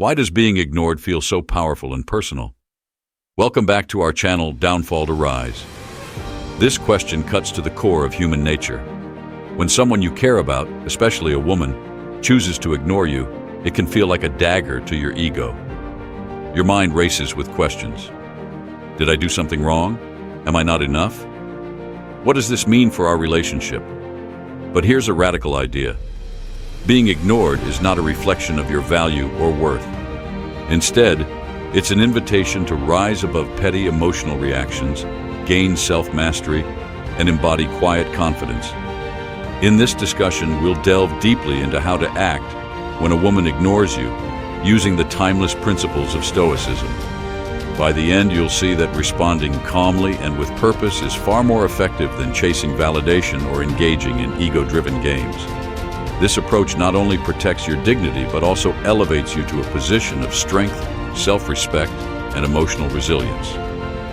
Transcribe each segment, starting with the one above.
Why does being ignored feel so powerful and personal? Welcome back to our channel, Downfall to Rise. This question cuts to the core of human nature. When someone you care about, especially a woman, chooses to ignore you, it can feel like a dagger to your ego. Your mind races with questions. Did I do something wrong? Am I not enough? What does this mean for our relationship? But here's a radical idea. Being ignored is not a reflection of your value or worth. Instead, it's an invitation to rise above petty emotional reactions, gain self-mastery, and embody quiet confidence. In this discussion, we'll delve deeply into how to act when a woman ignores you, using the timeless principles of Stoicism. By the end, you'll see that responding calmly and with purpose is far more effective than chasing validation or engaging in ego-driven games. This approach not only protects your dignity, but also elevates you to a position of strength, self-respect, and emotional resilience.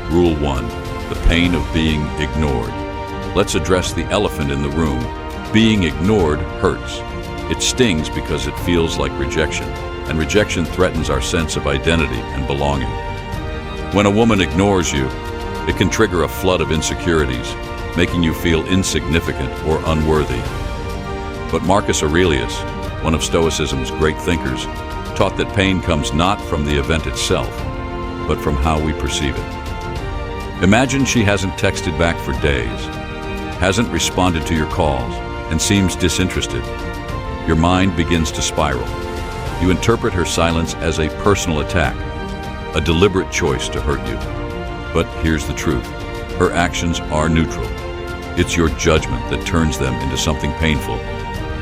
Rule 1. The pain of being ignored. Let's address the elephant in the room. Being ignored hurts. It stings because it feels like rejection, and rejection threatens our sense of identity and belonging. When a woman ignores you, it can trigger a flood of insecurities, making you feel insignificant or unworthy. But Marcus Aurelius, one of Stoicism's great thinkers, taught that pain comes not from the event itself, but from how we perceive it. Imagine she hasn't texted back for days, hasn't responded to your calls, and seems disinterested. Your mind begins to spiral. You interpret her silence as a personal attack, a deliberate choice to hurt you. But here's the truth. Her actions are neutral. It's your judgment that turns them into something painful.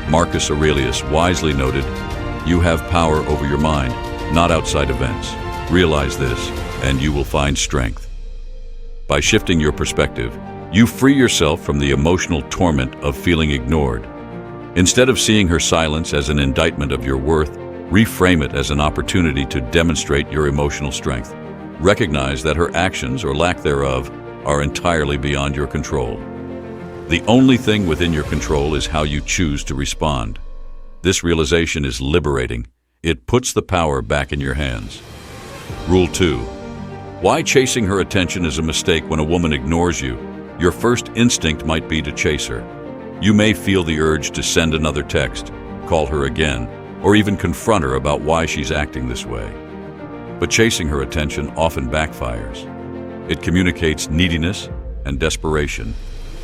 Marcus Aurelius wisely noted, "You have power over your mind, not outside events. Realize this, and you will find strength." By shifting your perspective, you free yourself from the emotional torment of feeling ignored. Instead of seeing her silence as an indictment of your worth, reframe it as an opportunity to demonstrate your emotional strength. Recognize that her actions, or lack thereof, are entirely beyond your control. The only thing within your control is how you choose to respond. This realization is liberating. It puts the power back in your hands. Rule 2. Why chasing her attention is a mistake. When a woman ignores you, your first instinct might be to chase her. You may feel the urge to send another text, call her again, or even confront her about why she's acting this way. But chasing her attention often backfires. It communicates neediness and desperation,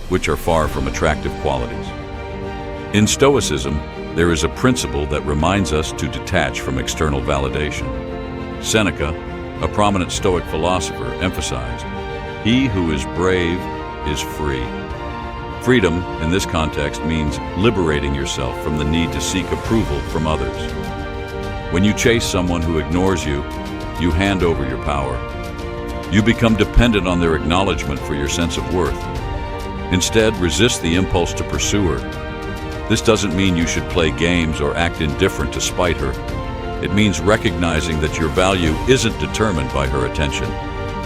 which are far from attractive qualities. In Stoicism, there is a principle that reminds us to detach from external validation. Seneca, a prominent Stoic philosopher, emphasized, "He who is brave is free." Freedom, in this context, means liberating yourself from the need to seek approval from others. When you chase someone who ignores you, you hand over your power. You become dependent on their acknowledgement for your sense of worth. Instead, resist the impulse to pursue her. This doesn't mean you should play games or act indifferent to spite her. It means recognizing that your value isn't determined by her attention.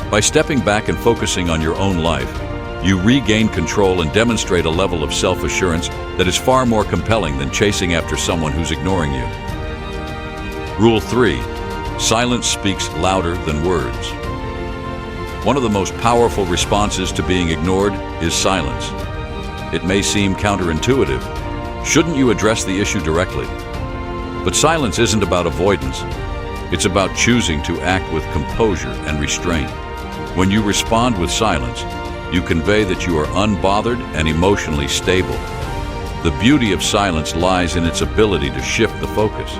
By stepping back and focusing on your own life, you regain control and demonstrate a level of self-assurance that is far more compelling than chasing after someone who's ignoring you. Rule 3. Silence speaks louder than words. One of the most powerful responses to being ignored is silence. It may seem counterintuitive. Shouldn't you address the issue directly? But silence isn't about avoidance. It's about choosing to act with composure and restraint. When you respond with silence, you convey that you are unbothered and emotionally stable. The beauty of silence lies in its ability to shift the focus.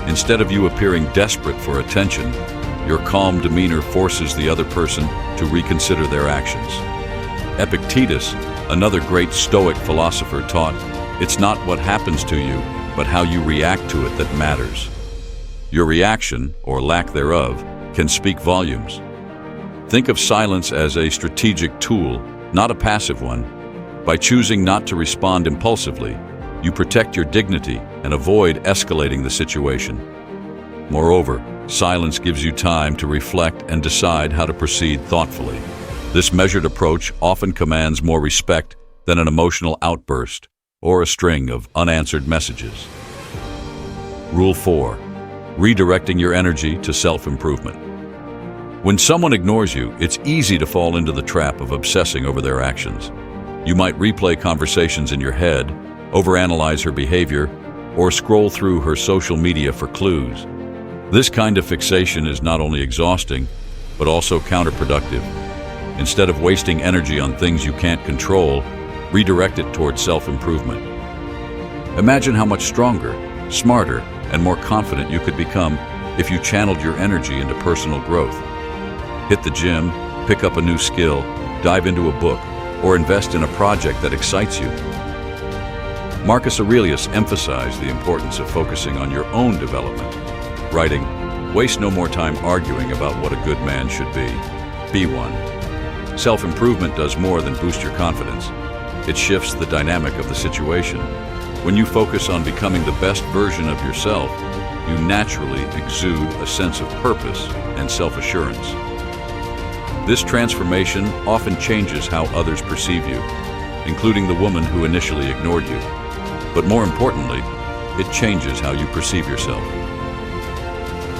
Instead of you appearing desperate for attention, your calm demeanor forces the other person to reconsider their actions. Epictetus, another great Stoic philosopher, taught, "It's not what happens to you, but how you react to it that matters." Your reaction, or lack thereof, can speak volumes. Think of silence as a strategic tool, not a passive one. By choosing not to respond impulsively, you protect your dignity and avoid escalating the situation. Moreover, silence gives you time to reflect and decide how to proceed thoughtfully. This measured approach often commands more respect than an emotional outburst or a string of unanswered messages. Rule 4. redirecting your energy to self-improvement. When someone ignores you, it's easy to fall into the trap of obsessing over their actions. You might replay conversations in your head, overanalyze her behavior, or scroll through her social media for clues. This kind of fixation is not only exhausting, but also counterproductive. Instead of wasting energy on things you can't control, redirect it towards self-improvement. Imagine how much stronger, smarter, and more confident you could become if you channeled your energy into personal growth. Hit the gym, pick up a new skill, dive into a book, or invest in a project that excites you. Marcus Aurelius emphasized the importance of focusing on your own development, writing, "Waste no more time arguing about what a good man should be. Be one." Self-improvement does more than boost your confidence. It shifts the dynamic of the situation. When you focus on becoming the best version of yourself, you naturally exude a sense of purpose and self-assurance. This transformation often changes how others perceive you, including the woman who initially ignored you. But more importantly, it changes how you perceive yourself.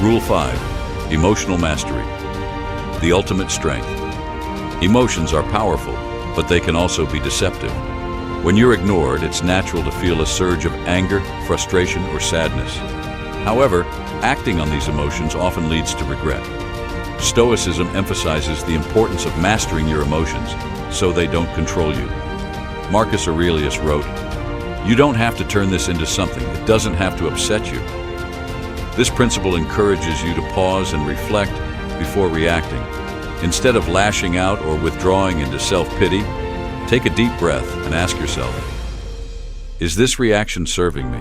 Rule 5. Emotional mastery. The ultimate strength. Emotions are powerful, but they can also be deceptive. When you're ignored, it's natural to feel a surge of anger, frustration, or sadness. However, acting on these emotions often leads to regret. Stoicism emphasizes the importance of mastering your emotions so they don't control you. Marcus Aurelius wrote, "You don't have to turn this into something. It doesn't have to upset you." This principle encourages you to pause and reflect before reacting. Instead of lashing out or withdrawing into self-pity, take a deep breath and ask yourself, is this reaction serving me?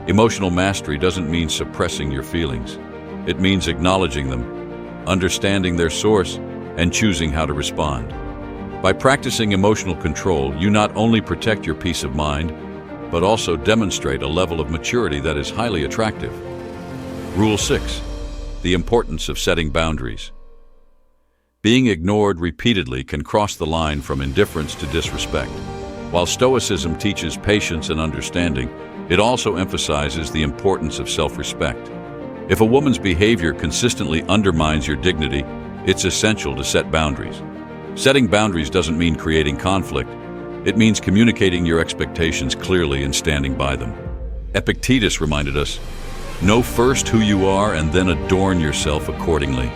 Emotional mastery doesn't mean suppressing your feelings. It means acknowledging them, understanding their source, and choosing how to respond. By practicing emotional control, you not only protect your peace of mind, but also demonstrate a level of maturity that is highly attractive. Rule 6. The importance of setting boundaries. Being ignored repeatedly can cross the line from indifference to disrespect. While Stoicism teaches patience and understanding, it also emphasizes the importance of self-respect. If a woman's behavior consistently undermines your dignity, it's essential to set boundaries. Setting boundaries doesn't mean creating conflict. It means communicating your expectations clearly and standing by them. Epictetus reminded us, "Know first who you are and then adorn yourself accordingly."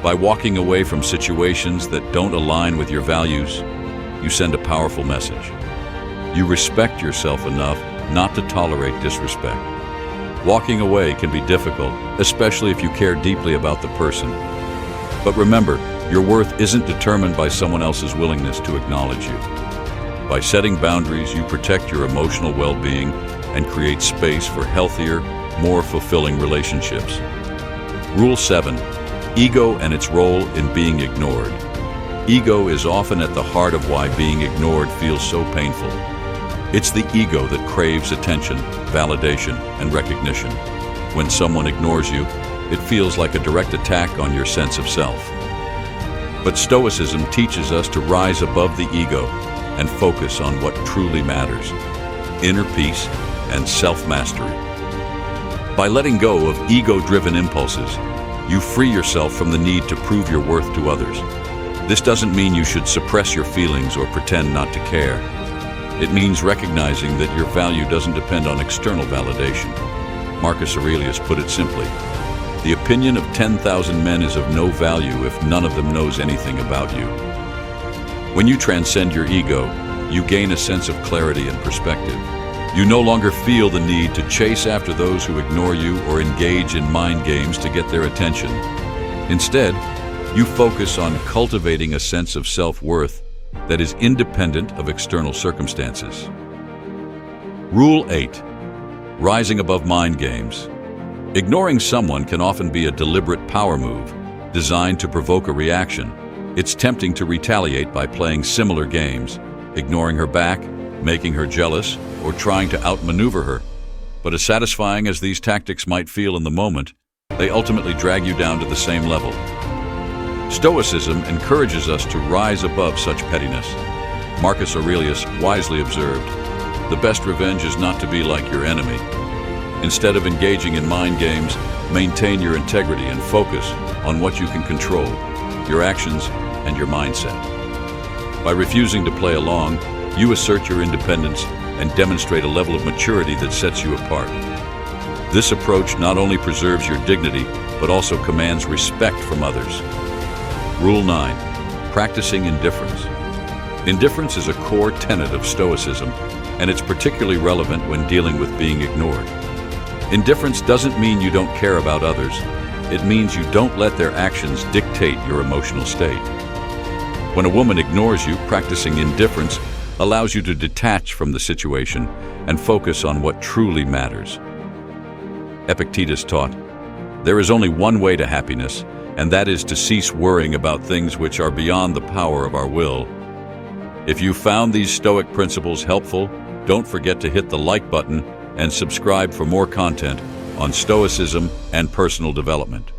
By walking away from situations that don't align with your values, you send a powerful message. You respect yourself enough not to tolerate disrespect. Walking away can be difficult, especially if you care deeply about the person. But remember, your worth isn't determined by someone else's willingness to acknowledge you. By setting boundaries, you protect your emotional well-being and create space for healthier, more fulfilling relationships. Rule 7. Ego and its role in being ignored. Ego is often at the heart of why being ignored feels so painful. It's the ego that craves attention, validation, and recognition. When someone ignores you, it feels like a direct attack on your sense of self. But Stoicism teaches us to rise above the ego and focus on what truly matters: inner peace and self-mastery. By letting go of ego-driven impulses, you free yourself from the need to prove your worth to others. This doesn't mean you should suppress your feelings or pretend not to care. It means recognizing that your value doesn't depend on external validation. Marcus Aurelius put it simply, "The opinion of 10,000 men is of no value if none of them knows anything about you." When you transcend your ego, you gain a sense of clarity and perspective. You no longer feel the need to chase after those who ignore you or engage in mind games to get their attention. Instead, you focus on cultivating a sense of self-worth that is independent of external circumstances. Rule 8. Rising above mind games. Ignoring someone can often be a deliberate power move, designed to provoke a reaction. It's tempting to retaliate by playing similar games, ignoring her back, making her jealous, or trying to outmaneuver her. But as satisfying as these tactics might feel in the moment, they ultimately drag you down to the same level. Stoicism encourages us to rise above such pettiness. Marcus Aurelius wisely observed, "The best revenge is not to be like your enemy." Instead of engaging in mind games, maintain your integrity and focus on what you can control, your actions and your mindset. By refusing to play along, you assert your independence and demonstrate a level of maturity that sets you apart. This approach not only preserves your dignity, but also commands respect from others. Rule 9. Practicing indifference. Indifference is a core tenet of Stoicism, and it's particularly relevant when dealing with being ignored. Indifference doesn't mean you don't care about others. It means you don't let their actions dictate your emotional state. When a woman ignores you, practicing indifference allows you to detach from the situation and focus on what truly matters. Epictetus taught, "There is only one way to happiness, and that is to cease worrying about things which are beyond the power of our will." If you found these Stoic principles helpful, don't forget to hit the like button and subscribe for more content on Stoicism and personal development.